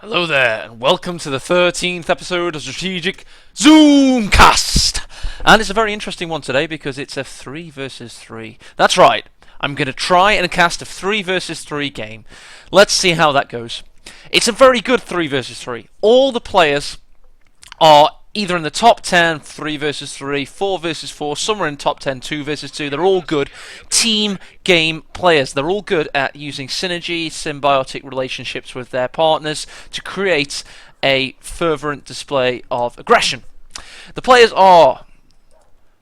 Hello there, and welcome to the 13th episode of Strategic Zoomcast! And it's a very interesting one today because it's a 3 versus 3. That's right, I'm going to try and cast a 3 versus 3 game. Let's see how that goes. It's a very good 3 versus 3. All the players are either in the top 10, 3 versus 3, 4 versus 4, some are in top 10, 2 versus 2. They're all good team game players. They're all good at using synergy, symbiotic relationships with their partners to create a fervent display of aggression. The players are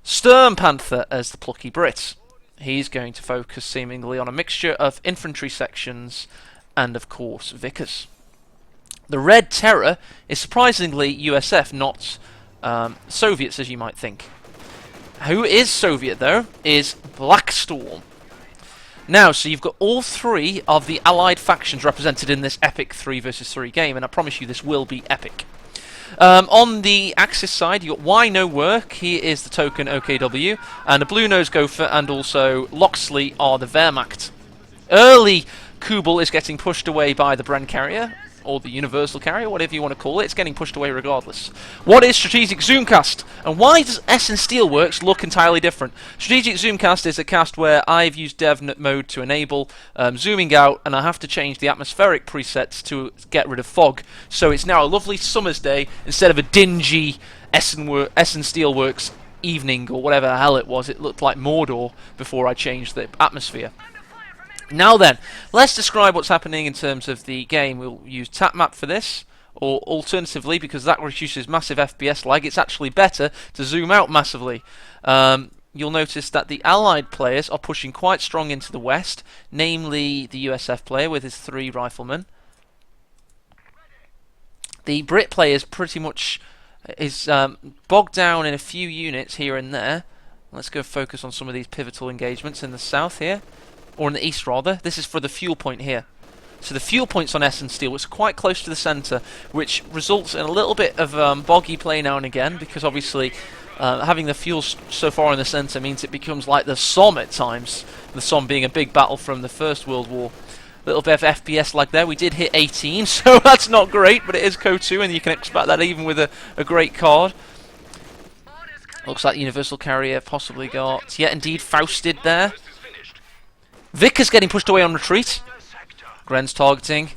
Stern Panther as the plucky Brit. He's going to focus seemingly on a mixture of infantry sections and, of course, Vickers. The Red Terror is surprisingly USF, not Soviets, as you might think. Who is Soviet, though, is Blackstorm. Now, so you've got all three of the allied factions represented in this epic 3 versus 3 game, and I promise you this will be epic. On the Axis side, you've got Why No Work, he is the token OKW, and the Blue Nose Gopher and also Loxley are the Wehrmacht. Early Kubel is getting pushed away by the Bren Carrier, or the Universal Carrier, whatever you want to call it. It's getting pushed away regardless. What is Strategic Zoomcast? And why does Essen Steelworks look entirely different? Strategic Zoomcast is a cast where I've used DevNet mode to enable zooming out, and I have to change the atmospheric presets to get rid of fog. So it's now a lovely summer's day instead of a dingy Essen Steelworks evening or whatever the hell it was. It looked like Mordor before I changed the atmosphere. Now then, let's describe what's happening in terms of the game. We'll use tap map for this, or alternatively, because that reduces massive FPS lag, it's actually better to zoom out massively. You'll notice that the Allied players are pushing quite strong into the west, namely the USF player with his 3 riflemen. The Brit player is pretty much bogged down in a few units here and there. Let's go focus on some of these pivotal engagements in the south here. Or in the east rather. This is for the fuel point here. So the fuel point's on Essen Steel. It's quite close to the centre, which results in a little bit of boggy play now and again, because obviously having the fuel so far in the centre means it becomes like the Somme at times. The Somme being a big battle from the First World War. A little bit of FPS lag there. We did hit 18, so that's not great, but it is Co 2, and you can expect that even with a great card. Looks like the Universal Carrier possibly got, yeah, indeed, Fausted there. Vickers getting pushed away on retreat. Gren's targeting.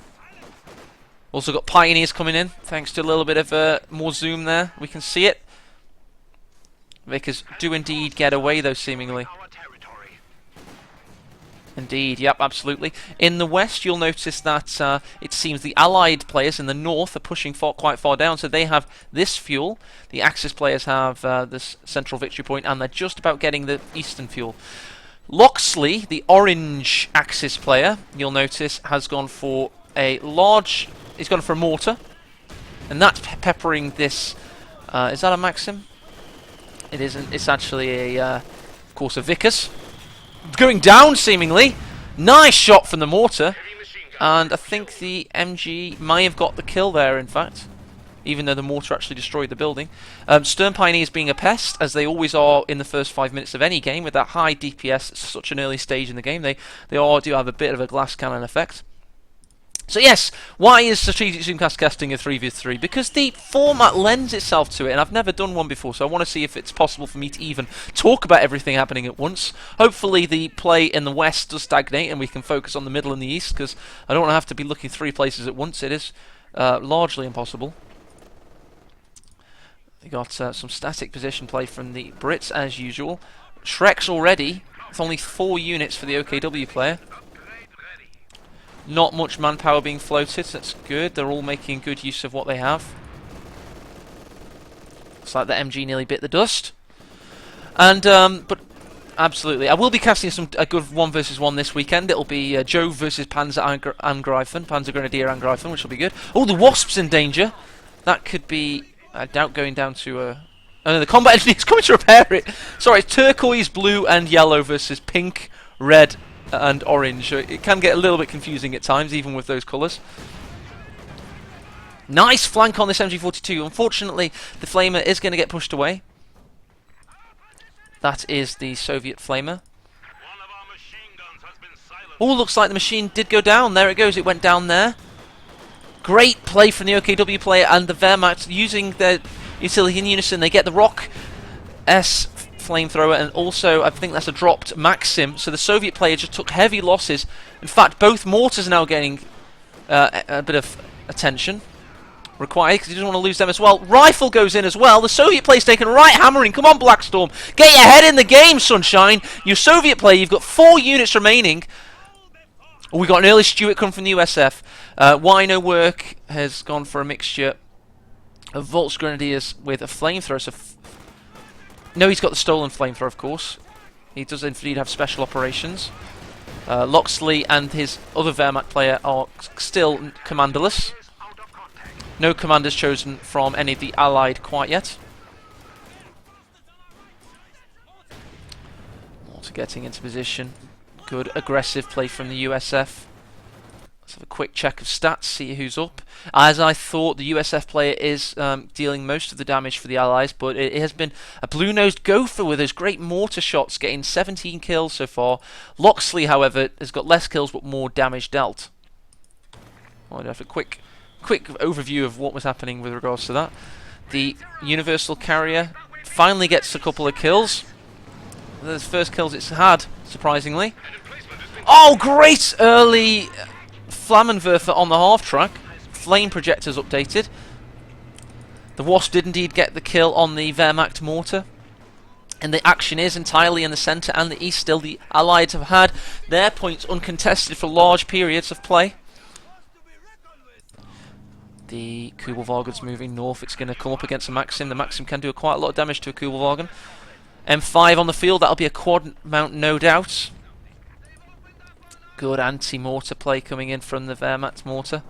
Also got Pioneers coming in, thanks to a little bit of more zoom there. We can see it. Vickers do indeed get away, though, seemingly. Indeed, yep, absolutely. In the west, you'll notice that it seems the Allied players in the north are pushing quite far down, so they have this fuel. The Axis players have this central victory point, and they're just about getting the eastern fuel. Loxley, the orange Axis player, you'll notice, has gone for a large... He's gone for a mortar. And that's peppering this... is that a Maxim? It isn't. It's actually of course, a Vickers. Going down, seemingly. Nice shot from the mortar. And I think the MG may have got the kill there, in fact. Even though the mortar actually destroyed the building. Stern Pioneers being a pest, as they always are in the first 5 minutes of any game, with that high DPS at such an early stage in the game. They all do have a bit of a glass cannon effect. So yes, why is Strategic Zoomcast casting a 3v3? Because the format lends itself to it, and I've never done one before, so I want to see if it's possible for me to even talk about everything happening at once. Hopefully the play in the west does stagnate, and we can focus on the middle and the east, because I don't want to have to be looking 3 places at once. It is largely impossible. We got some static position play from the Brits as usual. Shrek's already. It's only 4 units for the OKW player. Not much manpower being floated. That's good. They're all making good use of what they have. Looks like the MG nearly bit the dust. And but absolutely, I will be casting a good 1 versus 1 this weekend. It'll be Joe versus Panzer Angreifen, Panzer Grenadier Angreifen, which will be good. Oh, the Wasp's in danger. That could be. I doubt going down to oh no, the combat engineer's coming to repair it. Sorry, it's turquoise, blue, and yellow versus pink, red, and orange. It can get a little bit confusing at times, even with those colours. Nice flank on this MG42. Unfortunately, the Flamer is going to get pushed away. That is the Soviet Flamer. Oh, looks like the machine did go down. There it goes. It went down there. Great play from the OKW player and the Wehrmacht using their utility in unison. They get the Rock S flamethrower, and also I think that's a dropped Maxim. So the Soviet player just took heavy losses. In fact, both mortars are now getting a bit of attention required because he doesn't want to lose them as well. Rifle goes in as well. The Soviet player's taking a right hammering. Come on, Blackstorm. Get your head in the game, Sunshine. Your Soviet player, you've got 4 units remaining. Oh, we got an early Stuart come from the USF. Wino Work has gone for a mixture of Volks Grenadiers with a flamethrower. So no, he's got the stolen flamethrower, of course. He does indeed have special operations. Loxley and his other Wehrmacht player are still commanderless. No commanders chosen from any of the Allied quite yet. Also getting into position. Good aggressive play from the USF. Let's have a quick check of stats, see who's up. As I thought, the USF player is dealing most of the damage for the Allies, but it has been a blue-nosed gopher with those great mortar shots, getting 17 kills so far. Loxley, however, has got less kills but more damage dealt. I'll have a quick overview of what was happening with regards to that. The Universal Carrier finally gets a couple of kills. The first kills it's had, surprisingly. Oh, great early Flammenwerfer on the half-track. Flame projectors updated. The Wasp did indeed get the kill on the Wehrmacht mortar. And the action is entirely in the centre and the east still. The Allied have had their points uncontested for large periods of play. The Kubelwagen's moving north. It's going to come up against a Maxim. The Maxim can do quite a lot of damage to a Kubelwagen. M5 on the field. That'll be a quad mount, no doubt. Good anti-mortar play coming in from the Wehrmacht mortar.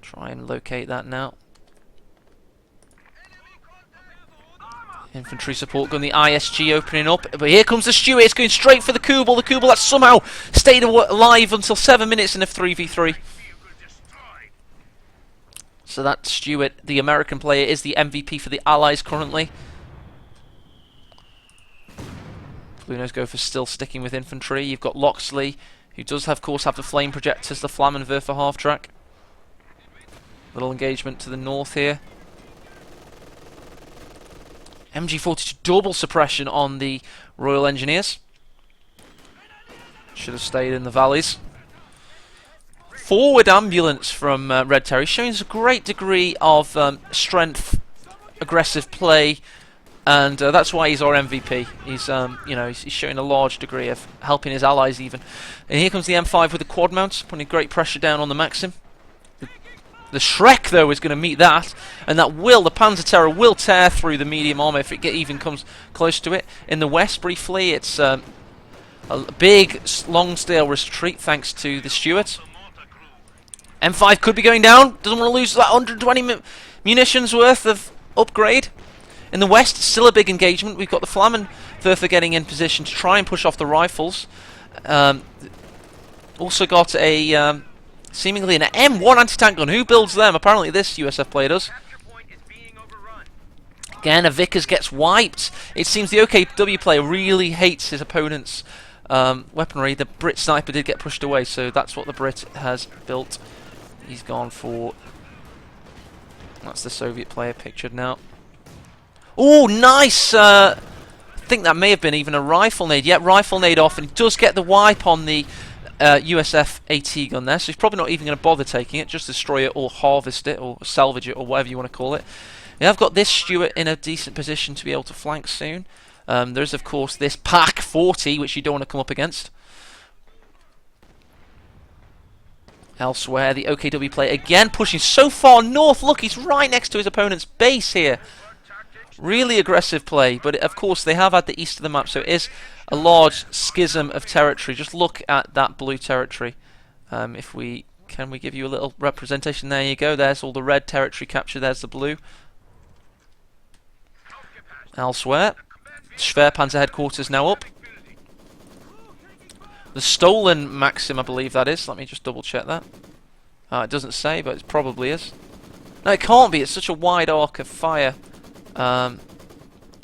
Try and locate that now. Infantry support gun, the ISG opening up. But here comes the Stuart. It's going straight for the Kubel. The Kubel that's somehow stayed alive until 7 minutes in a 3v3. So that Stuart, the American player, is the MVP for the Allies currently. Blue Nose Gopher still sticking with infantry. You've got Loxley, who does of course have the flame projectors, the Flammenwerfer half track. Little engagement to the north here. MG42 double suppression on the Royal Engineers. Should have stayed in the valleys. Forward ambulance from Red Terry, showing us a great degree of strength, aggressive play, and that's why he's our MVP. He's, you know, he's showing a large degree of helping his allies even. And here comes the M5 with the quad mount, putting great pressure down on the Maxim. The Shrek, though, is going to meet that, and that will, the Panzer Terror will tear through the medium armour if it even comes close to it. In the west, briefly, it's a big Longsdale retreat thanks to the Stuart. M5 could be going down, doesn't want to lose that 120 munitions worth of upgrade. In the west, still a big engagement. We've got the Flammenwerfer getting in position to try and push off the rifles. Also got a seemingly an M1 anti-tank gun. Who builds them? Apparently this USF player does. Again, a Vickers gets wiped. It seems the OKW player really hates his opponent's weaponry. The Brit sniper did get pushed away, so that's what the Brit has built. He's gone for... That's the Soviet player pictured now. Oh, nice! I think that may have been even a rifle nade. Yeah, rifle nade off, and he does get the wipe on the USF AT gun there, so he's probably not even going to bother taking it, just destroy it or harvest it or salvage it or whatever you want to call it. We have got this Stuart in a decent position to be able to flank soon. There's of course this Pack 40, which you don't want to come up against. Elsewhere, the OKW player again pushing so far north. Look, he's right next to his opponent's base here. Really aggressive play, but of course they have had the east of the map, so it is a large schism of territory. Just look at that blue territory. Can we give you a little representation? There you go. There's all the red territory captured. There's the blue. Elsewhere, Schwerpanzer headquarters now up. The stolen Maxim, I believe that is. Let me just double check that. It doesn't say, but it probably is. No, it can't be. It's such a wide arc of fire. It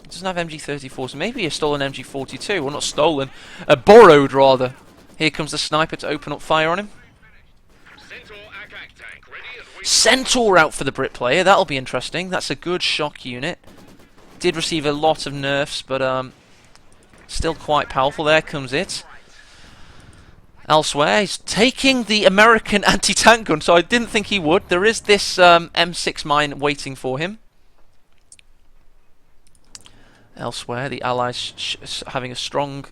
doesn't have MG34, so maybe a stolen MG42. Well, not stolen. Borrowed, rather. Here comes the sniper to open up fire on him. Centaur out for the Brit player. That'll be interesting. That's a good shock unit. Did receive a lot of nerfs, but still quite powerful. There comes it. Elsewhere, he's taking the American anti-tank gun, so I didn't think he would. There is this M6 mine waiting for him. Elsewhere, the Allies having a strong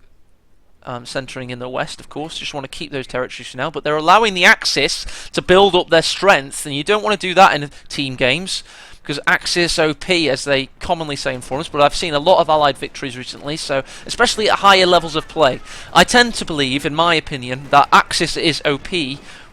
centering in the west, of course. Just want to keep those territories for now, but they're allowing the Axis to build up their strength, and you don't want to do that in team games, because Axis OP, as they commonly say in forums, but I've seen a lot of Allied victories recently, so especially at higher levels of play. I tend to believe, in my opinion, that Axis is OP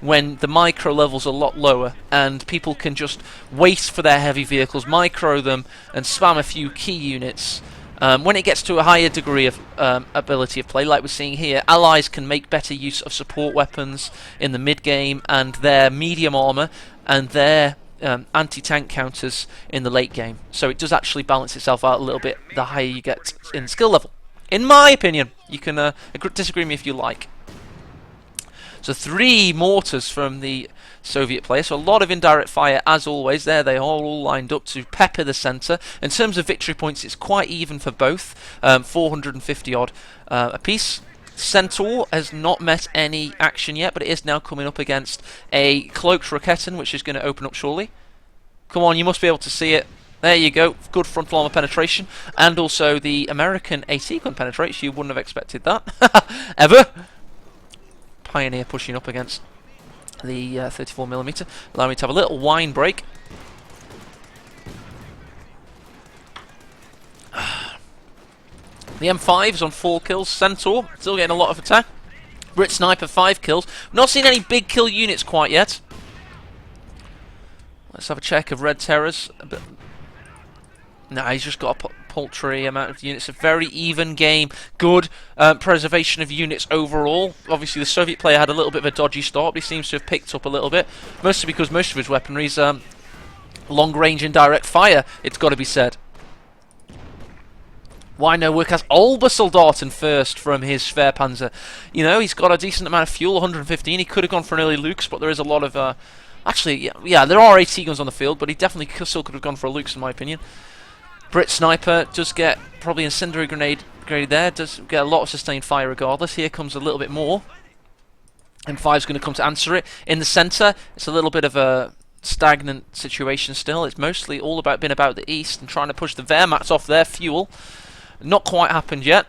when the micro level's a lot lower, and people can just wait for their heavy vehicles, micro them, and spam a few key units. When it gets to a higher degree of ability of play, like we're seeing here, Allies can make better use of support weapons in the mid-game, and their medium armour, and their anti-tank counters in the late game. So it does actually balance itself out a little bit the higher you get in skill level. In my opinion. You can disagree with me if you like. So 3 mortars from the Soviet player, so a lot of indirect fire as always. There they are, all lined up to pepper the centre. In terms of victory points, it's quite even for both, 450 odd apiece. Centaur has not met any action yet, but it is now coming up against a cloaked Raketen, which is going to open up shortly. Come on, you must be able to see it. There you go, good frontal armour penetration, and also the American AT gun penetrates. You wouldn't have expected that, ever. Pioneer pushing up against the 34mm. Allow me to have a little wine break. The M5 is on 4 kills. Centaur still getting a lot of attack. Brit Sniper 5 kills. Not seen any big kill units quite yet. Let's have a check of Red Terrors. Nah, he's just got a paltry amount of units. A very even game. Good preservation of units overall. Obviously, the Soviet player had a little bit of a dodgy start, but he seems to have picked up a little bit. Mostly because most of his weaponry is long-range indirect fire, it's got to be said. Why no work as Obersoldaten first from his Schwerpanzer? You know, he's got a decent amount of fuel, 115. He could have gone for an early Lukes, but there is a lot of... actually, yeah, there are AT guns on the field, but he definitely still could have gone for a Lukes, in my opinion. Brit Sniper does get probably incendiary grenade there, does get a lot of sustained fire regardless. Here comes a little bit more. M5 is going to come to answer it. In the centre, it's a little bit of a stagnant situation still. It's mostly all about been about the east and trying to push the Wehrmacht off their fuel. Not quite happened yet.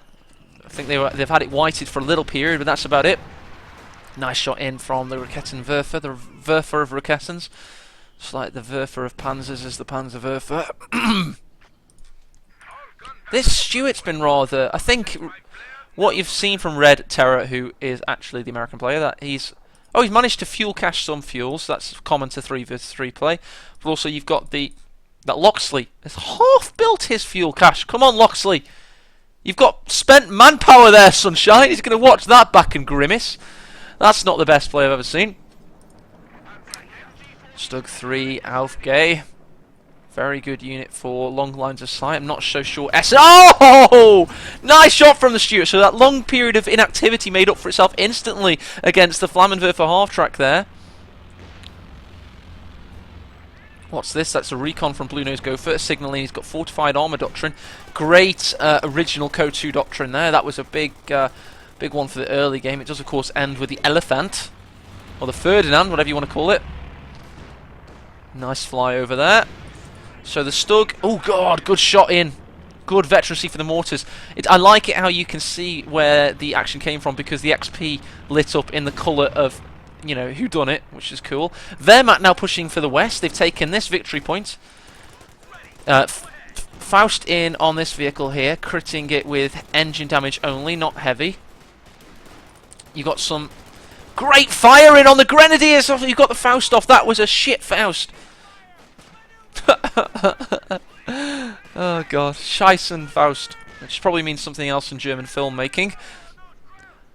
I think they've had it whited for a little period, but that's about it. Nice shot in from the Raketenwerfer, the Werfer of Raketens. Just like the Werfer of Panzers is the Panzerwerfer. This Stuart's been rather... I think what you've seen from Red Terror, who is actually the American player, that he's... Oh, he's managed to fuel cache some fuels. That's common to 3 vs 3 play. But also you've got that Loxley has half built his fuel cache. Come on, Loxley. You've got spent manpower there, Sunshine. He's going to watch that back and grimace. That's not the best play I've ever seen. Stug 3, Aufgay. Very good unit for long lines of sight. I'm not so sure. Essen. Oh! Nice shot from the Stuart. So that long period of inactivity made up for itself instantly against the Flammenwerfer half-track there. What's this? That's a recon from Blue Nose Gopher, signalling he's got fortified armour doctrine. Great original Code 2 doctrine there. That was a big one for the early game. It does, of course, end with the Elephant, or the Ferdinand, whatever you want to call it. Nice fly over there. So the Stug, oh god, good shot in. Good veterancy for the mortars. I like it how you can see where the action came from, because the XP lit up in the colour of, you know, who done it, which is cool. Wehrmacht now pushing for the west. They've taken this victory point. Faust in on this vehicle here, critting it with engine damage only, not heavy. You got some great firing on the Grenadiers. You got the Faust off. That was a shit Faust. Oh god, Scheissen Faust, which probably means something else in German filmmaking.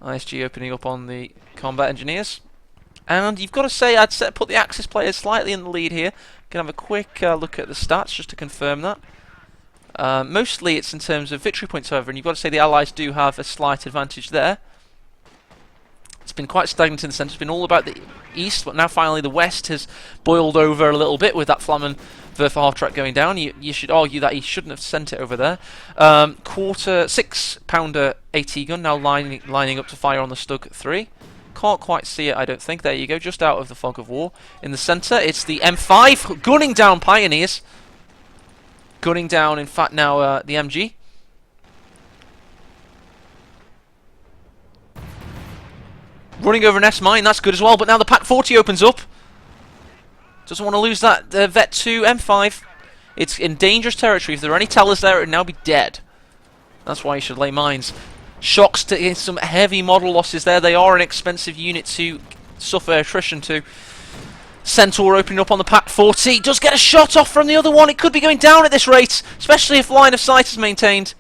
ISG opening up on the combat engineers. And you've got to say, I'd put the Axis players slightly in the lead here. Can have a quick look at the stats just to confirm that. Mostly it's in terms of victory points, however, and you've got to say the Allies do have a slight advantage there. It's been quite stagnant in the centre. It's been all about the east, but now finally the west has boiled over a little bit with that Flammen Werfer half-track going down. You should argue that he shouldn't have sent it over there. Quarter 6-pounder AT gun now lining up to fire on the Stug 3. Can't quite see it, I don't think. There you go, just out of the fog of war. In the centre, it's the M5 gunning down Pioneers. Gunning down, in fact, now the MG. Running over an S-mine, that's good as well. But now the Pack 40 opens up. Doesn't want to lose that Vet 2 M5. It's in dangerous territory. If there are any tellers there, it would now be dead. That's why you should lay mines. Shocks to some heavy model losses there. They are an expensive unit to suffer attrition to. Centaur opening up on the Pack 40. Does get a shot off from the other one. It could be going down at this rate, especially if line of sight is maintained.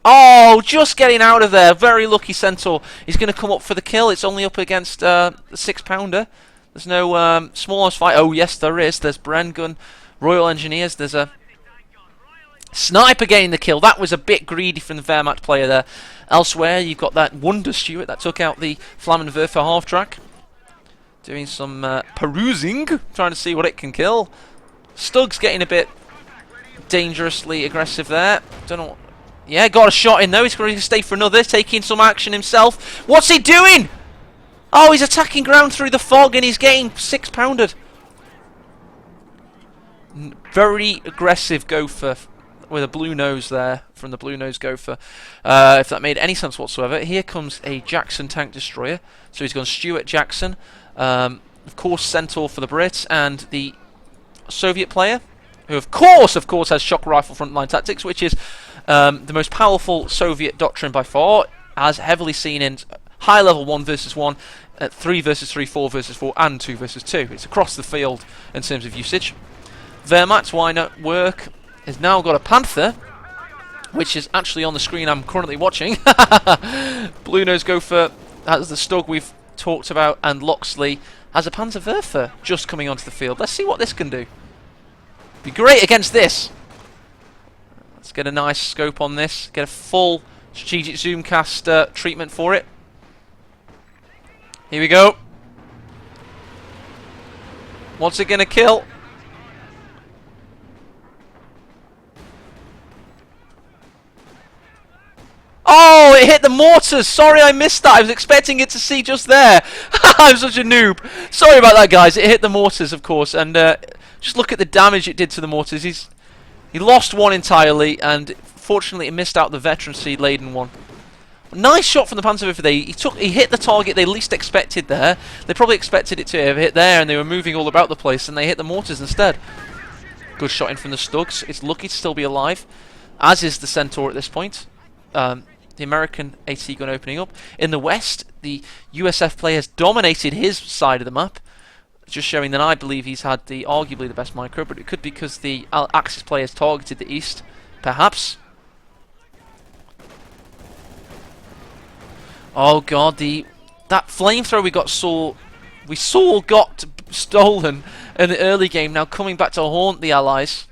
Oh, just getting out of there. Very lucky Centaur. He's going to come up for the kill. It's only up against the 6-pounder. There's no small arms fight. Oh, yes, there is. There's Bren Gun, Royal Engineers. There's a sniper getting the kill. That was a bit greedy from the Wehrmacht player there. Elsewhere, you've got that Wonder Stuart that took out the Flammen Werfer half-track. Doing some perusing, trying to see what it can kill. Stug's getting a bit dangerously aggressive there. Don't know. Yeah, got a shot in though. He's going to stay for another, taking some action himself. What's he doing? Oh, he's attacking ground through the fog and he's getting 6-pounded. Very aggressive gopher with a blue nose there from the blue nose gopher. If that made any sense whatsoever. Here comes a Jackson tank destroyer. So he's gone Stuart Jackson. Of course, Centaur for the Brits and the Soviet player, who of course has shock rifle frontline tactics, which is the most powerful Soviet doctrine by far, as heavily seen in high-level 1 versus 1, 3 versus 3, 4 versus 4, and 2 versus 2. It's across the field in terms of usage. Wehrmacht, why not work, has now got a Panther, which is actually on the screen I'm currently watching. Blue Nose Gopher has the Stug we've talked about, and Loxley has a Panzerwerfer just coming onto the field. Let's see what this can do. Be great against this. Let's get a nice scope on this. Get a full strategic zoomcast treatment for it. Here we go. What's it going to kill? Oh, it hit the mortars. Sorry I missed that. I was expecting it to see just there. I'm such a noob. Sorry about that, guys. It hit the mortars, of course. And just look at the damage it did to the mortars. He lost one entirely, and fortunately it missed out the veterancy-laden one. Nice shot from the Panzerwerfer there. He hit the target they least expected there. They probably expected it to have hit there, and they were moving all about the place, and they hit the mortars instead. Good shot in from the Stugs. It's lucky to still be alive, as is the Centaur at this point. The American AT gun opening up. In the west, the USF player has dominated his side of the map, just showing that I believe he's had arguably the best micro, but it could be because the Axis player has targeted the east, perhaps. Oh god, that flamethrower we saw got stolen in the early game, now coming back to haunt the Allies.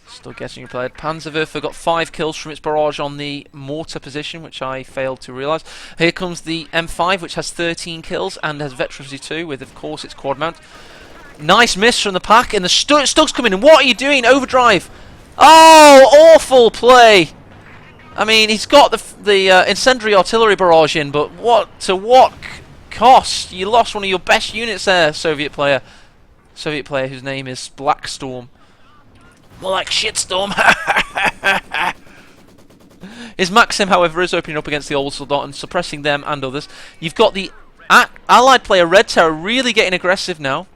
Still getting replayed. Panzerwerfer got 5 kills from its barrage on the mortar position, which I failed to realise. Here comes the M5, which has 13 kills and has veterancy 2 with, of course, its quad mount. Nice miss from the pack, and the Stug's coming in. What are you doing? Overdrive! Oh, awful play! I mean, he's got the incendiary artillery barrage in, but what cost? You lost one of your best units there, Soviet player. Soviet player whose name is Blackstorm. More like Shitstorm. His Maxim, however, is opening up against the old Soldat and suppressing them and others. You've got the Allied player Red Terror really getting aggressive now.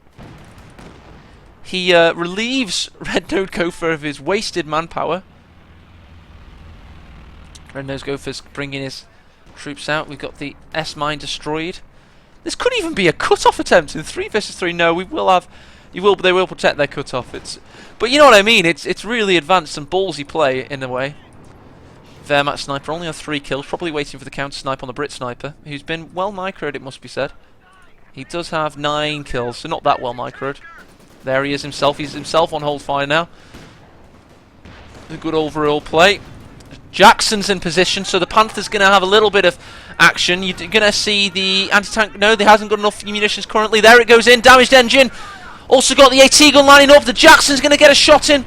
He relieves Red Nose Gopher of his wasted manpower. Red Nose Gopher's bringing his troops out. We've got the S-mine destroyed. This could even be a cut-off attempt in 3 versus 3. No, we will have. They will protect their cut-off. But you know what I mean. It's really advanced and ballsy play in a way. Wehrmacht sniper only has 3 kills, probably waiting for the counter snipe on the Brit sniper, who's been well microed, it must be said. He does have 9 kills, so not that well microed. There he is himself. He's himself on hold fire now. A good overall play. Jackson's in position, so the Panther's going to have a little bit of action. You're going to see the anti-tank. No, they hasn't got enough munitions currently. There it goes in. Damaged engine. Also got the AT gun lining up. The Jackson's going to get a shot in.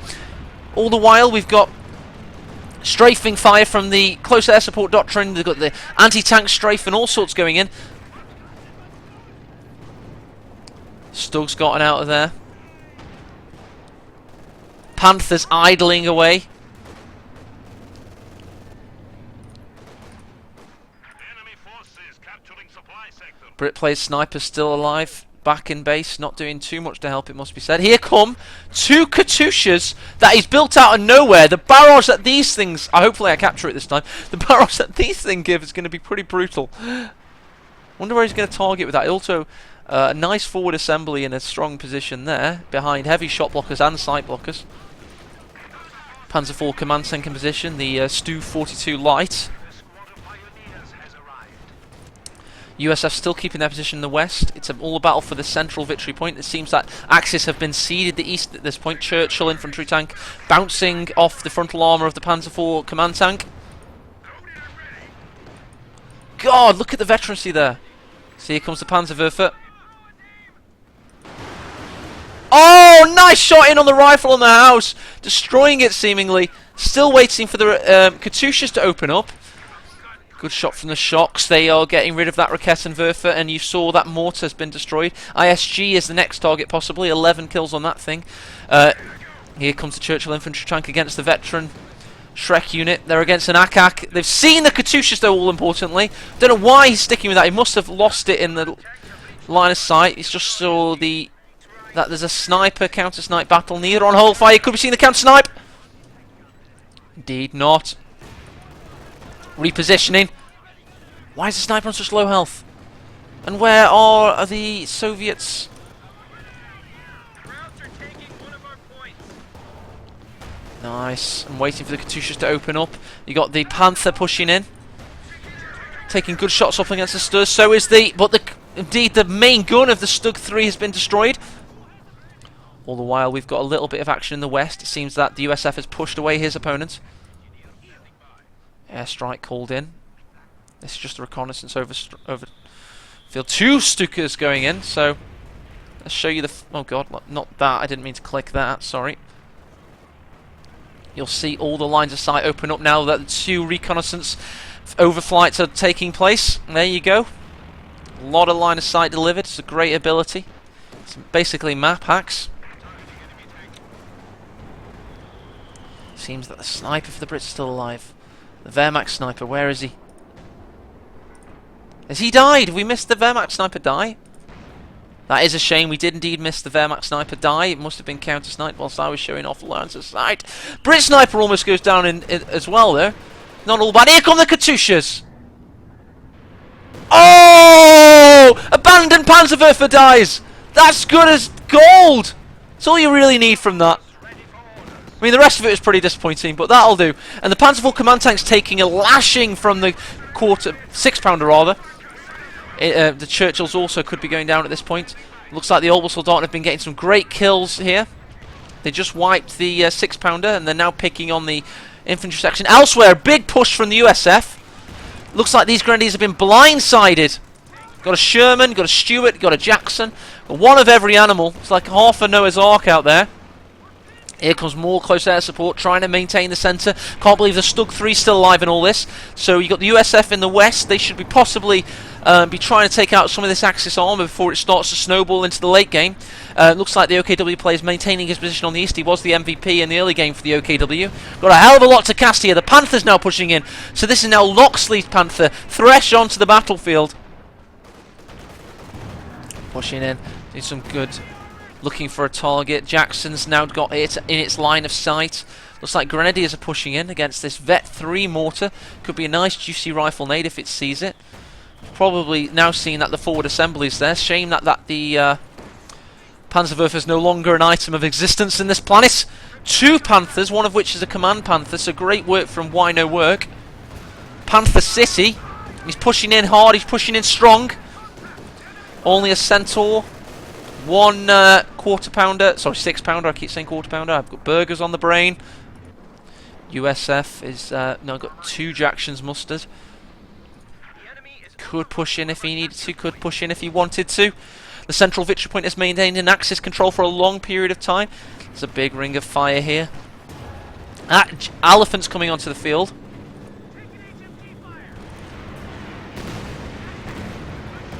All the while, we've got strafing fire from the close air support doctrine. They've got the anti-tank strafe and all sorts going in. Stug's gotten out of there. Panther's idling away. Brit plays Sniper's still alive. Back in base, not doing too much to help, it must be said. Here come 2 Katyushas that he's built out of nowhere. The barrage that these things... hopefully I capture it this time. The barrage that these things give is going to be pretty brutal. Wonder where he's going to target with that. Also, a nice forward assembly in a strong position there, behind heavy shot blockers and sight blockers. Panzer IV command tank in position, the Stu 42 Light. USF still keeping their position in the west. It's all a battle for the central victory point. It seems that Axis have been ceded the east at this point. Churchill infantry tank bouncing off the frontal armour of the Panzer IV command tank. God, look at the veterancy there. See, here comes the Panzerwerfer. Oh, nice shot in on the rifle on the house. Destroying it seemingly. Still waiting for the Katyushas to open up. Good shot from the shocks. They are getting rid of that Rakettenwerfer, and you saw that mortar has been destroyed. ISG is the next target, possibly. 11 kills on that thing. Here comes the Churchill infantry tank against the veteran Shrek unit. They're against an Akak. They've seen the Katyushas, though, all importantly. Don't know why he's sticking with that. He must have lost it in the line of sight. He's just saw that there's a sniper counter-snipe battle near on hold fire. Could we see the counter-snipe? Indeed not. Repositioning. Why is the sniper on such low health? And where are the Soviets? Nice. I'm waiting for the Katyushas to open up. You got the Panther pushing in, taking good shots up against the Stug. So is indeed the main gun of the Stug 3 has been destroyed. All the while, we've got a little bit of action in the west. It seems that the USF has pushed away his opponent. Airstrike called in. This is just a reconnaissance over field. 2 Stukas going in, so let's show you the... oh god, not that. I didn't mean to click that, sorry. You'll see all the lines of sight open up now that the 2 reconnaissance overflights are taking place. There you go. A lot of line of sight delivered. It's a great ability. It's basically map hacks. Seems that the sniper for the Brits is still alive. The Wehrmacht sniper, where is he? Has he died? Have we missed the Wehrmacht sniper die? That is a shame. We did indeed miss the Wehrmacht sniper die. It must have been counter-sniped whilst I was showing off lines of sight. Brit sniper almost goes down in as well, though. Not all bad. Here come the Katyushas. Oh! Abandoned Panzerwerfer dies. That's good as gold. That's all you really need from that. I mean, the rest of it is pretty disappointing, but that'll do. And the Panzer IV command tank's taking a lashing from the 6-pounder rather. The Churchills also could be going down at this point. Looks like the Obersoldaten have been getting some great kills here. They just wiped the 6-pounder, and they're now picking on the infantry section. Elsewhere, a big push from the USF. Looks like these Grenadiers have been blindsided. Got a Sherman, got a Stewart, got a Jackson. One of every animal. It's like half a Noah's Ark out there. Here comes more close air support, trying to maintain the centre. Can't believe the Stug 3 is still alive in all this. So you got the USF in the west. They should be possibly be trying to take out some of this Axis armour before it starts to snowball into the late game. Looks like the OKW player is maintaining his position on the east. He was the MVP in the early game for the OKW. Got a hell of a lot to cast here. The Panther's now pushing in. So this is now Locksley's Panther. Thresh onto the battlefield. Pushing in. Doing some good... looking for a target. Jackson's now got it in its line of sight. Looks like Grenadiers are pushing in against this Vet 3 mortar. Could be a nice juicy rifle nade if it sees it. Probably now seeing that the forward assembly is there. Shame that the Panzerwerfer is no longer an item of existence in this planet. 2 Panthers, one of which is a command Panther, so great work from Why No Work. Panther City. He's pushing in hard, he's pushing in strong. Only a Centaur. 1 quarter-pounder, sorry, 6-pounder, I keep saying quarter-pounder, I've got burgers on the brain. USF is now got 2 Jacksons mustered. Could push in if he needed to, could push in if he wanted to. The central victory point has maintained an axis control for a long period of time. There's a big ring of fire here. Elephants coming onto the field.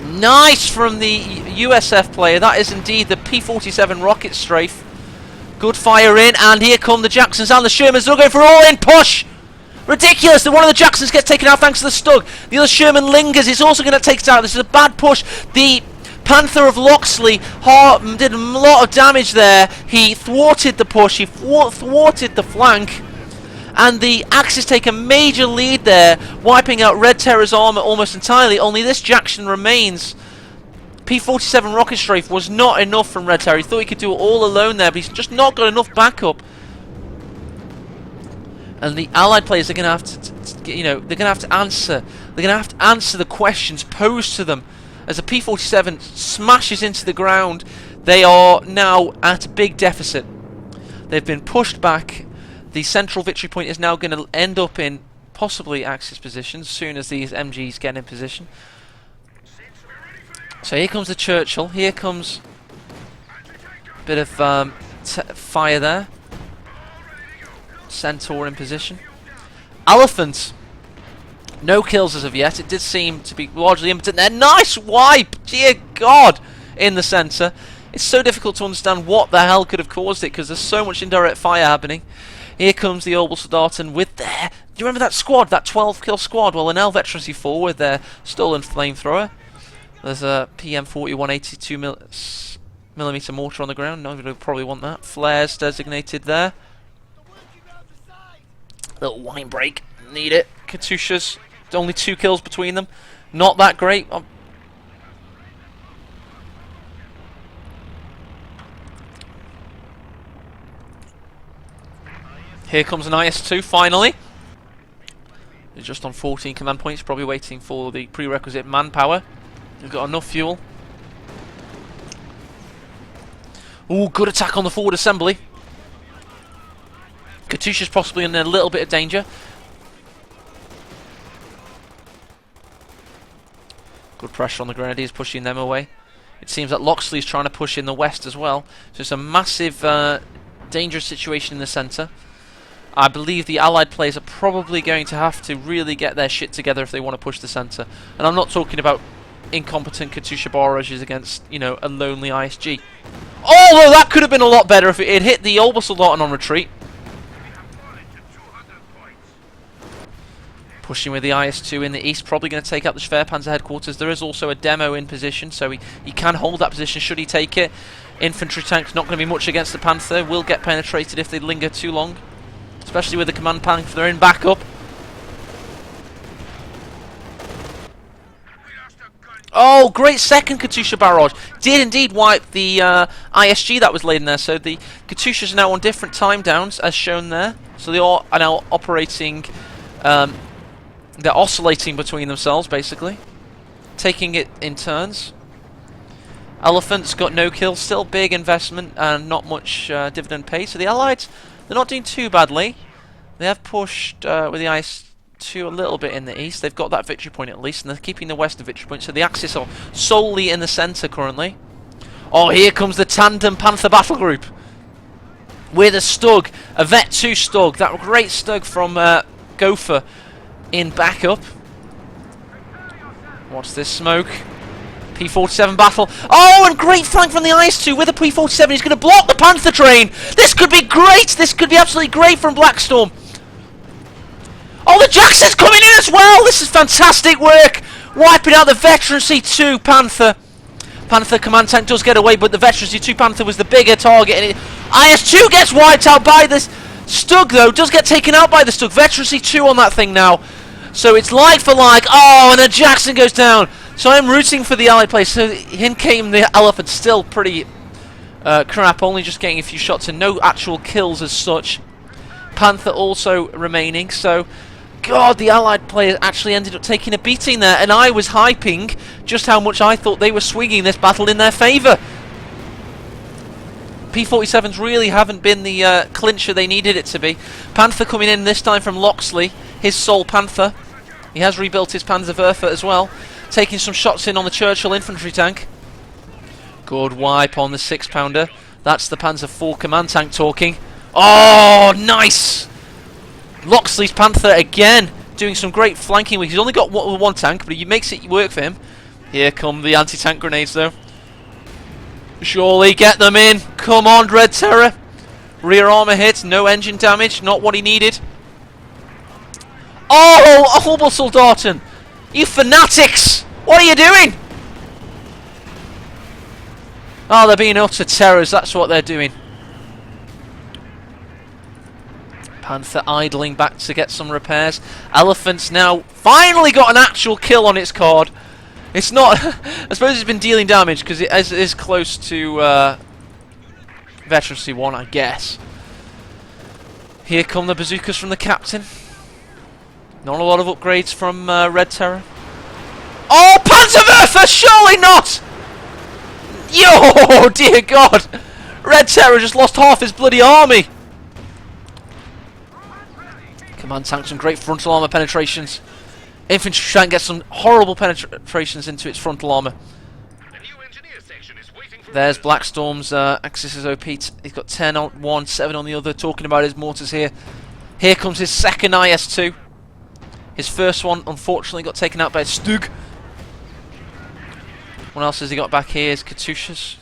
Nice from the USF player. That is indeed the P-47 rocket strafe. Good fire in, and here come the Jacksons and the Shermans. They're going for all-in push. Ridiculous that one of the Jacksons gets taken out thanks to the Stug. The other Sherman lingers. It's also going to take it out. This is a bad push. The Panther of Loxley did a lot of damage there. He thwarted the push. He thwarted the flank. And the Axis take a major lead there, wiping out Red Terror's armor almost entirely. Only this Jackson remains. P-47 rocket strafe was not enough from Red Terror. He thought he could do it all alone there, but he's just not got enough backup. And the Allied players are going to have to, they're going to have to answer. They're going to have to answer the questions posed to them. As the P-47 smashes into the ground, they are now at a big deficit. They've been pushed back. The central victory point is now going to end up in possibly Axis position as soon as these MGs get in position. So here comes the Churchill. Here comes a bit of fire there. Centaur in position. Elephant. No kills as of yet. It did seem to be largely impotent there. Nice wipe! Dear God! In the centre. It's so difficult to understand what the hell could have caused it because there's so much indirect fire happening. Here comes the Obel Soldaten with their... Do you remember that squad? That 12-kill squad? Well, an L Veterancy 4 with their stolen flamethrower. There's a PM-41 82mm mortar on the ground. Nobody would probably want that. Flares designated there. Little wine break. Need it. Katyushas. Only 2 kills between them. Not that great. Here comes an IS-2 finally. He's just on 14 command points. Probably waiting for the prerequisite manpower. We've got enough fuel. Ooh, good attack on the forward assembly. Katyusha's possibly in a little bit of danger. Good pressure on the Grenadiers, pushing them away. It seems that Loxley's trying to push in the west as well. So it's a massive, dangerous situation in the centre. I believe the Allied players are probably going to have to really get their shit together if they want to push the centre. And I'm not talking about incompetent Katyusha barrages against, you know, a lonely ISG. Although that could have been a lot better if it had hit the Obel Soldaten on retreat. Pushing with the IS-2 in the east, probably going to take out the Schwerpanzer headquarters. There is also a demo in position, so he can hold that position should he take it. Infantry tank's not going to be much against the Panther. Will get penetrated if they linger too long. Especially with the command Panther in backup. Oh, great second Katyusha barrage. Did indeed wipe the ISG that was laid in there. So the Katyushas are now on different time downs, as shown there. So they all are now operating... they're oscillating between themselves, basically. Taking it in turns. Elephant's got no kills. Still big investment and not much dividend paid. So the Allies, they're not doing too badly. They have pushed with the IS-2 a little bit in the east. They've got that victory point at least, and they're keeping the western victory point. So the Axis are solely in the centre currently. Oh, here comes the tandem Panther battle group. With a Stug, a Vet 2 Stug. That great Stug from Gopher in backup. What's this smoke? P-47 battle. Oh, and great flank from the IS-2 with a P-47. He's going to block the Panther train. This could be great. This could be absolutely great from Blackstorm. Oh, the Jackson's coming in as well. This is fantastic work. Wiping out the Veterancy 2 Panther. Panther command tank does get away, but the Veterancy 2 Panther was the bigger target. And IS-2 gets wiped out by this Stug, though. Does get taken out by the Stug. Veterancy 2 on that thing now. So it's like for like. Oh, and the Jackson goes down. So I'm rooting for the Allied players. So in came the Elephant, still pretty crap, only just getting a few shots and no actual kills as such. Panther also remaining. So, God, the Allied players actually ended up taking a beating there, and I was hyping just how much I thought they were swinging this battle in their favour. P-47s really haven't been the clincher they needed it to be. Panther coming in this time from Loxley, his sole Panther. He has rebuilt his Panzerwerfer as well, taking some shots in on the Churchill infantry tank. Good wipe on the 6-pounder. That's the Panzer IV command tank talking. Oh, nice! Loxley's Panther again, doing some great flanking. He's only got one tank, but he makes it work for him. Here come the anti-tank grenades, though. Surely get them in. Come on, Red Terror. Rear armor hit, no engine damage, not what he needed. Oh, Obersoldaten! You fanatics! What are you doing? Oh, they're being utter terrors, that's what they're doing. Panther idling back to get some repairs. Elephant's now finally got an actual kill on its card. It's not... I suppose it's been dealing damage because it is close to Veterancy 1, I guess. Here come the bazookas from the captain. Not a lot of upgrades from Red Terror. Oh, Panzerwerfer! Surely not! Yo, dear God! Red Terror just lost half his bloody army. Command tanks some great frontal armor penetrations. Infantry tank gets some horrible penetrations into its frontal armor. There's Blackstorm's Axis is OP. He's got 10 on one, 7 on the other. Talking about his mortars here. Here comes his second IS-2. His first one, unfortunately, got taken out by Stug. What else has he got back here? His Katyushas.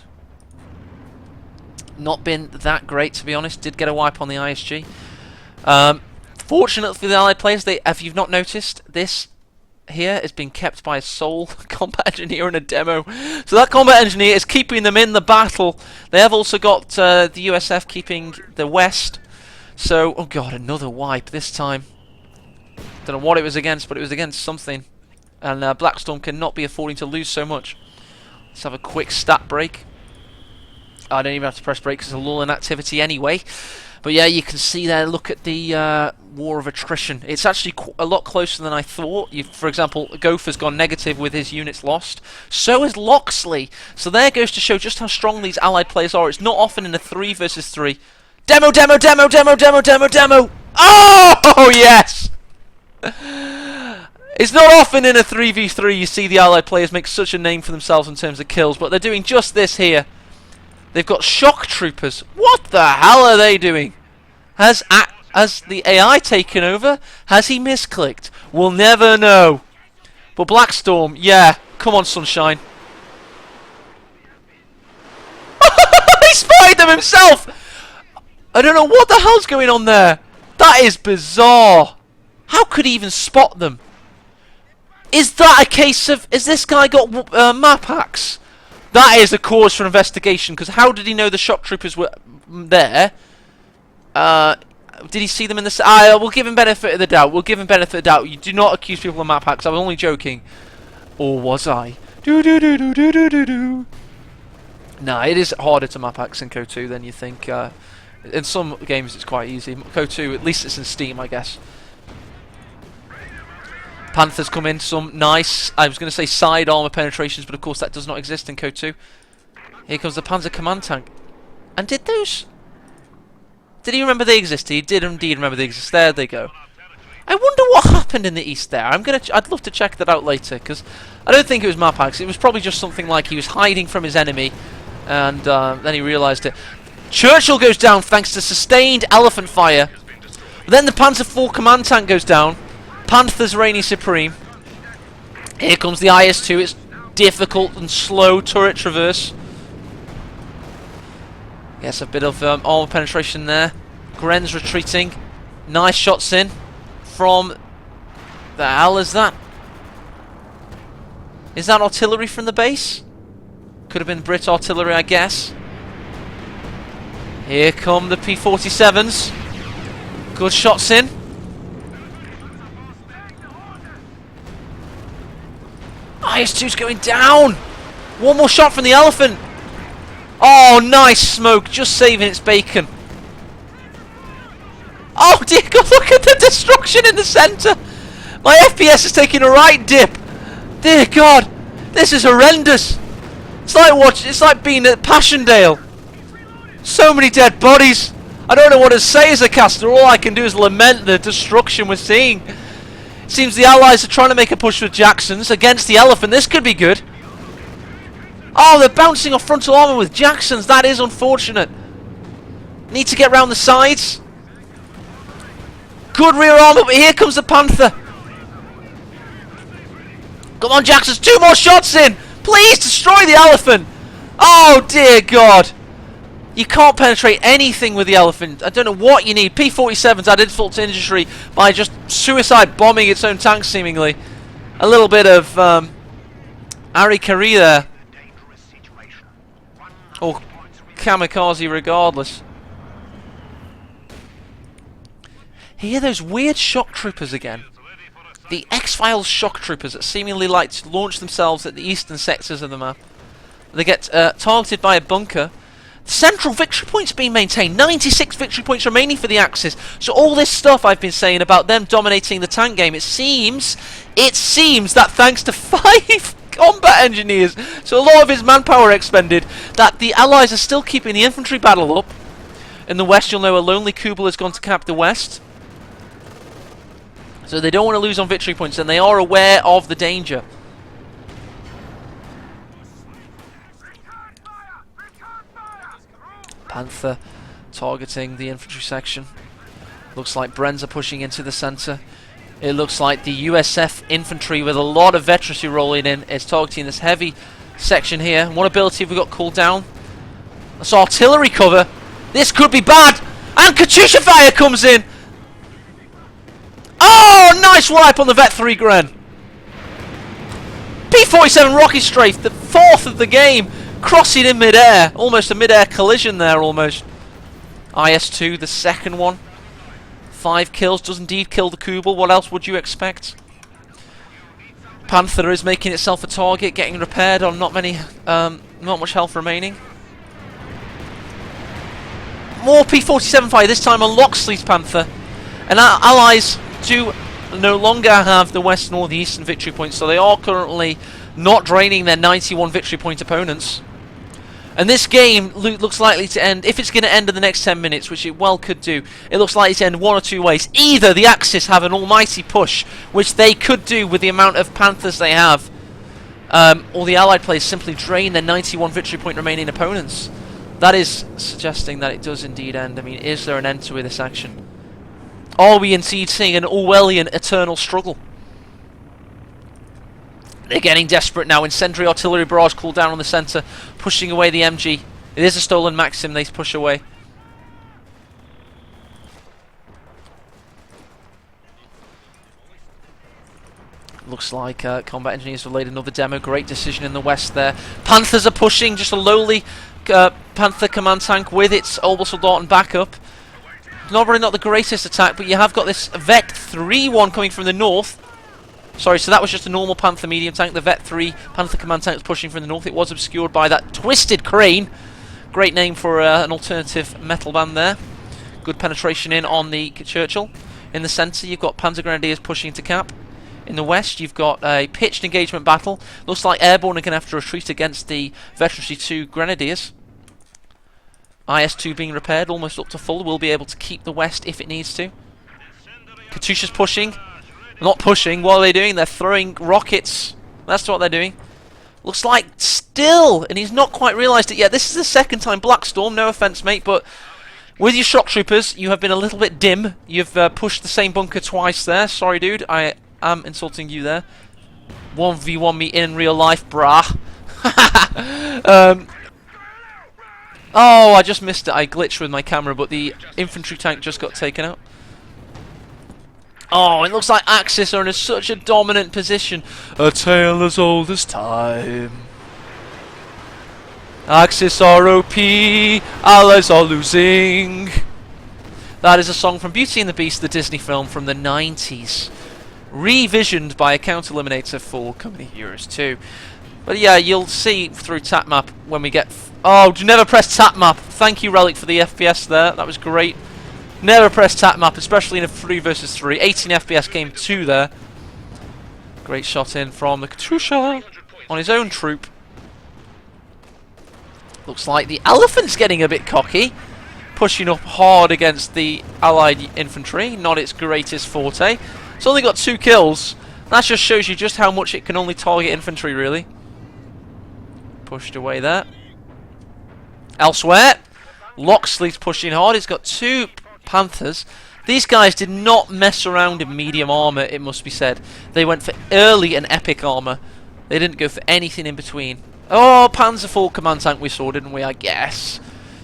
Not been that great, to be honest. Did get a wipe on the ISG. Fortunately for the Allied players, if you've not noticed, this here has been kept by a sole combat engineer in a demo. So that combat engineer is keeping them in the battle. They have also got the USF keeping the West. So, oh god, another wipe this time. Don't know what it was against, but it was against something. And Blackstorm cannot be affording to lose so much. Let's have a quick stat break. I don't even have to press break because it's a lull in activity anyway. But yeah, you can see there, look at the war of attrition. It's actually a lot closer than I thought. For example, Gopher's gone negative with his units lost. So is Loxley. So there goes to show just how strong these Allied players are. It's not often in a 3 versus 3. Demo, demo, demo, demo, demo, demo, demo! Oh, yes! It's not often in a 3v3 you see the Allied players make such a name for themselves in terms of kills, but they're doing just this here. They've got shock troopers. What the hell are they doing? Has the AI taken over? Has he misclicked? We'll never know. But Blackstorm, yeah. Come on, Sunshine. He spied them himself! I don't know what the hell's going on there. That is bizarre. How could he even spot them? Is that a case of... Has this guy got map hacks? That is a cause for investigation, because how did he know the shock troopers were there? Did he see them in the... we'll give him benefit of the doubt. We'll give him benefit of the doubt. You do not accuse people of map hacks. I'm only joking. Or was I? Do-do-do-do-do-do-do-do. Nah, it is harder to map hacks in Co 2 than you think. In some games it's quite easy. Co 2, at least it's in Steam, I guess. Panthers come in, some nice, I was going to say side armor penetrations, but of course that does not exist in Co 2. Here comes the Panzer command tank. And did he remember they existed? He did indeed remember they existed. There they go. I wonder what happened in the east there. I'd love to check that out later, because I don't think it was map hacks. It was probably just something like he was hiding from his enemy, and then he realised it. Churchill goes down thanks to sustained elephant fire. But then the Panzer IV command tank goes down. Panthers reigning supreme. Here comes the IS-2. It's difficult and slow turret traverse. Yes, a bit of armor penetration there. Gren's retreating. Nice shots in from... The hell is that? Is that artillery from the base? Could have been Brit artillery, I guess. Here come the P-47s. Good shots in. IS-2's going down! One more shot from the elephant! Oh, nice smoke, just saving its bacon. Oh dear God, look at the destruction in the centre! My FPS is taking a right dip! Dear God, this is horrendous! It's like being at Passchendaele. So many dead bodies. I don't know what to say as a caster. All I can do is lament the destruction we're seeing. It seems the Allies are trying to make a push with Jacksons against the Elephant. This could be good. Oh, they're bouncing off frontal armor with Jacksons. That is unfortunate. Need to get round the sides. Good rear armor, but here comes the Panther. Come on, Jacksons. 2 more shots in. Please destroy the Elephant. Oh, dear God. You can't penetrate anything with the Elephant. I don't know what you need. P-47's added insult to injury by just suicide bombing its own tank, seemingly. A little bit of Ari-Kari there. Or kamikaze regardless. Hear those weird shock troopers again. The X-Files shock troopers that seemingly like to launch themselves at the eastern sectors of the map. They get targeted by a bunker. Central victory points being maintained. 96 victory points remaining for the Axis. So all this stuff I've been saying about them dominating the tank game, it seems that thanks to 5 combat engineers, so a lot of his manpower expended, that the Allies are still keeping the infantry battle up. In the west, you'll know a lonely Kubel has gone to cap the west. So they don't want to lose on victory points, and they are aware of the danger. Panther targeting the infantry section. Looks like Bren's are pushing into the centre. It looks like the USF infantry with a lot of veterancy rolling in is targeting this heavy section here. What ability have we got called down? That's artillery cover. This could be bad. And Katyusha fire comes in. Oh, nice wipe on the Vet 3 Gren. P-47 rocket strafe, the 4th of the game, crossing in mid-air. Almost a mid-air collision there, almost. IS-2, the second one. 5 kills, does indeed kill the Kubel. What else would you expect? Panther is making itself a target, getting repaired on not much health remaining. More P-47 fire, this time on Loxley's Panther. And our allies do no longer have the western or the eastern victory points, so they are currently not draining their 91 victory point opponents. And this game looks likely to end, if it's going to end in the next 10 minutes, which it well could do, it looks likely to end one or two ways. Either the Axis have an almighty push, which they could do with the amount of Panthers they have, or the Allied players simply drain their 91 victory point remaining opponents. That is suggesting that it does indeed end. I mean, is there an end to this action? Are we indeed seeing an Orwellian eternal struggle? They're getting desperate now. Incendiary artillery barrage called down on the centre, pushing away the MG. It is a stolen Maxim, they push away. Looks like combat engineers have laid another demo. Great decision in the west there. Panthers are pushing, just a lowly Panther command tank with its Obersoldaten and backup. Probably not the greatest attack, but you have got this Vet 3 one coming from the north. Sorry, so that was just a normal Panther medium tank. The Vet 3 Panther command tank was pushing from the north. It was obscured by that twisted crane. Great name for an alternative metal band there. Good penetration in on the Churchill. In the centre, you've got Panzer Grenadiers pushing to cap. In the west, you've got a pitched engagement battle. Looks like Airborne are going to have to retreat against the Veterancy 2 Grenadiers. IS-2 being repaired, almost up to full. Will be able to keep the west if it needs to. Katyusha's pushing. Not pushing. What are they doing? They're throwing rockets. That's what they're doing. Looks like still, and he's not quite realised it yet. This is the second time Black Storm. No offence, mate, but with your shock troopers, you have been a little bit dim. You've pushed the same bunker twice there. Sorry, dude. I am insulting you there. 1v1 me in real life, brah. Oh, I just missed it. I glitched with my camera, but the infantry tank just got taken out. Oh, it looks like Axis are in such a dominant position. A tale as old as time. Axis are OP, allies are losing. That is a song from Beauty and the Beast, the Disney film from the 90s. Revisioned by a Count Eliminator for Company Heroes 2. But yeah, you'll see through TapMap when we get... Oh, never press TapMap. Thank you, Relic, for the FPS there. That was great. Never press TapMap, especially in a 3 versus 3. 18 FPS game 2 there. Great shot in from the Katyusha on his own troop. Looks like the elephant's getting a bit cocky, pushing up hard against the allied infantry. Not its greatest forte. It's only got 2 kills. That just shows you just how much it can only target infantry, really. Pushed away there. Elsewhere, Loxley's pushing hard. It's got 2 Panthers. These guys did not mess around in medium armor, it must be said. They went for early and epic armor. They didn't go for anything in between. Oh, Panzer IV command tank we saw, didn't we, I guess.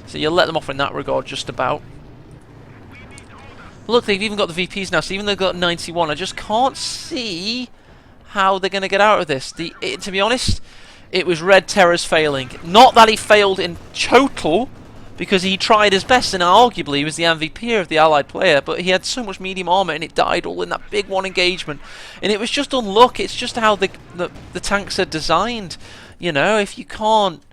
So you let them off in that regard, just about. Look, they've even got the VPs now, so even though they've got 91, I just can't see how they're going to get out of this. To be honest, it was Red Terror's failing. Not that he failed in total, because he tried his best and arguably he was the MVP of the allied player, but he had so much medium armor and it died all in that big one engagement. And it was just unluck. It's just how the tanks are designed. You know, if you can't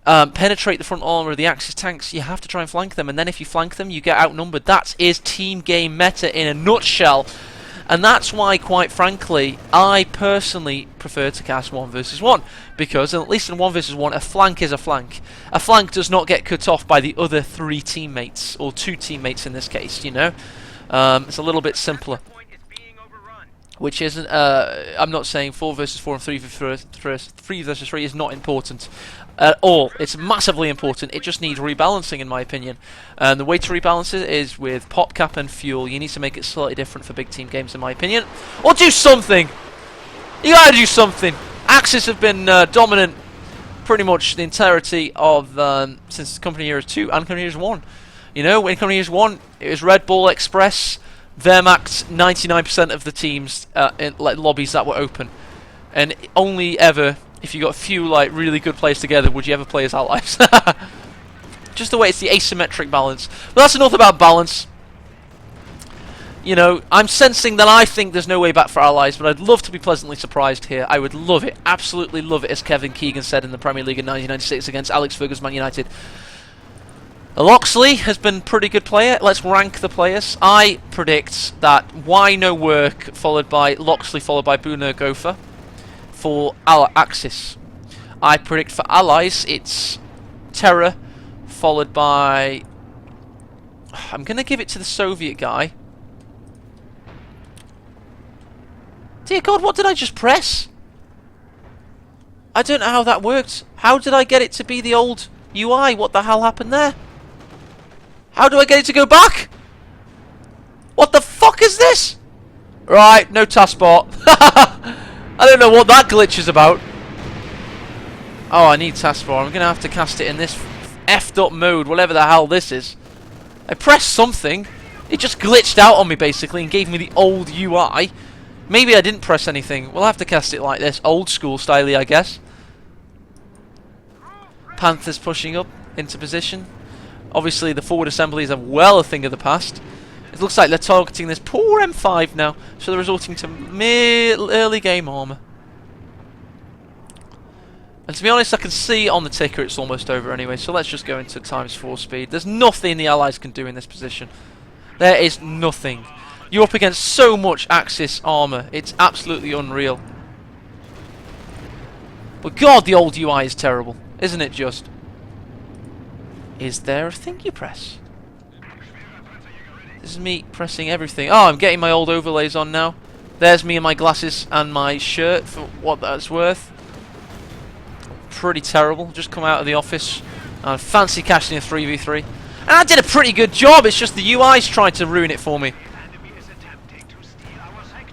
penetrate the front armor of the Axis tanks, you have to try and flank them, and then if you flank them, you get outnumbered. That is team game meta in a nutshell. And that's why, quite frankly, I personally prefer to cast 1 versus 1. Because, at least in 1 versus 1, a flank is a flank. A flank does not get cut off by the other 3 teammates, or 2 teammates in this case, you know? It's a little bit simpler. Which isn't, I'm not saying 4 versus 4 and 3 versus 3 is not important at all. It's massively important. It just needs rebalancing, in my opinion. And the way to rebalance it is with pop cap and fuel. You need to make it slightly different for big team games, in my opinion. Or do something! You gotta do something! Axis have been dominant pretty much the entirety of, since Company Heroes 2 and Company Heroes 1. You know, in Company Heroes 1, it was Red Bull Express, Wehrmacht, 99% of the teams in lobbies that were open. And only ever, if you got a few like really good players together, would you ever play as allies. Just the way it's the asymmetric balance. But that's enough about balance. You know, I'm sensing that I think there's no way back for allies, but I'd love to be pleasantly surprised here. I would love it, absolutely love it, as Kevin Keegan said in the Premier League in 1996 against Alex Ferguson's Man United. Loxley has been a pretty good player. Let's rank the players. I predict that Why No Work, followed by Loxley, followed by Buna Gopher for Axis. I predict for allies, it's Terror, followed by... I'm going to give it to the Soviet guy. Dear God, what did I just press? I don't know how that worked. How did I get it to be the old UI? What the hell happened there? How do I get it to go back? What the fuck is this? Right, no taskbar. I don't know what that glitch is about. Oh, I need taskbar. I'm going to have to cast it in this effed up mode, whatever the hell this is. I pressed something. It just glitched out on me, basically, and gave me the old UI. Maybe I didn't press anything. We'll have to cast it like this. Old school style, I guess. Panthers pushing up into position. Obviously, the forward assemblies are well a thing of the past. It looks like they're targeting this poor M5 now, so they're resorting to early game armor. And to be honest, I can see on the ticker it's almost over anyway, so let's just go into ×4 speed. There's nothing the Allies can do in this position. There is nothing. You're up against so much Axis armor. It's absolutely unreal. But God, the old UI is terrible, isn't it just? Is there a thing you press? This is me pressing everything. Oh, I'm getting my old overlays on now. There's me in my glasses and my shirt for what that's worth. Pretty terrible. Just come out of the office and fancy casting a 3v3. And I did a pretty good job. It's just the UI's trying to ruin it for me.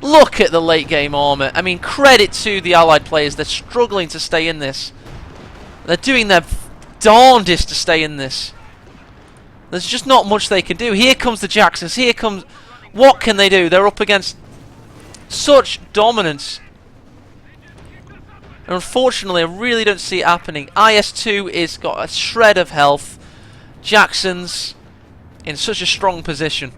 Look at the late game armor. I mean, credit to the Allied players. They're struggling to stay in this. They're doing their darndest to stay in this. There's just not much they can do. Here comes the Jacksons. Here comes... What can they do? They're up against such dominance. And unfortunately, I really don't see it happening. IS-2 is got a shred of health. Jackson's in such a strong position.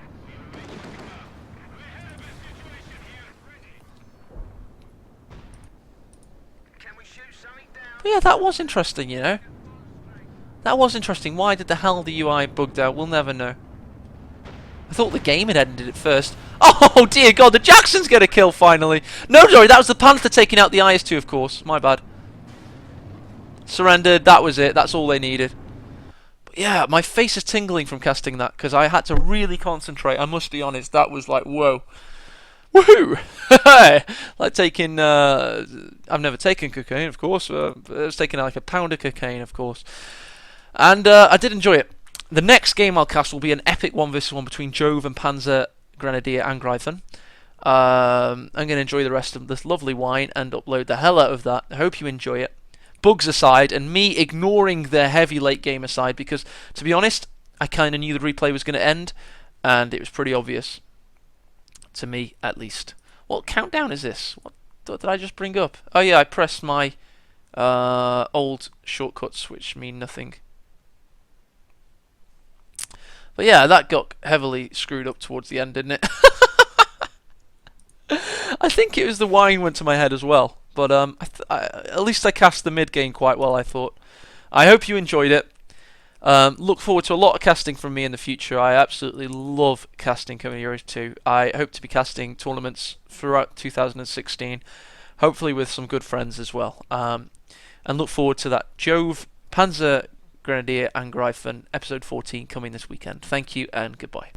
But yeah, that was interesting, you know. That was interesting. Why did the hell the UI bugged out? We'll never know. I thought the game had ended at first. Oh dear God, the Jackson's get a kill finally. No, sorry, that was the Panther taking out the IS-2, of course. My bad. surrendered. That was it. That's all they needed. But yeah, my face is tingling from casting that because I had to really concentrate. I must be honest. That was like, whoa. Woohoo! Like taking, I've never taken cocaine, of course. I was taking like a pound of cocaine, of course. And I did enjoy it. The next game I'll cast will be an epic 1v1 between Jove and Panzer Grenadier Angreifen. I'm going to enjoy the rest of this lovely wine and upload the hell out of that. I hope you enjoy it. Bugs aside, and me ignoring the heavy late game aside, because to be honest, I kind of knew the replay was going to end, and it was pretty obvious. To me, at least. What countdown is this? What did I just bring up? Oh yeah, I pressed my old shortcuts, which mean nothing. But yeah, that got heavily screwed up towards the end, didn't it? I think it was the wine went to my head as well. But at least I cast the mid game quite well, I thought. I hope you enjoyed it. Look forward to a lot of casting from me in the future. I absolutely love casting coming Euros 2. I hope to be casting tournaments throughout 2016, hopefully with some good friends as well. And look forward to that Jove, Panzer Grenadier Angreifen episode 14 coming this weekend. Thank you and goodbye.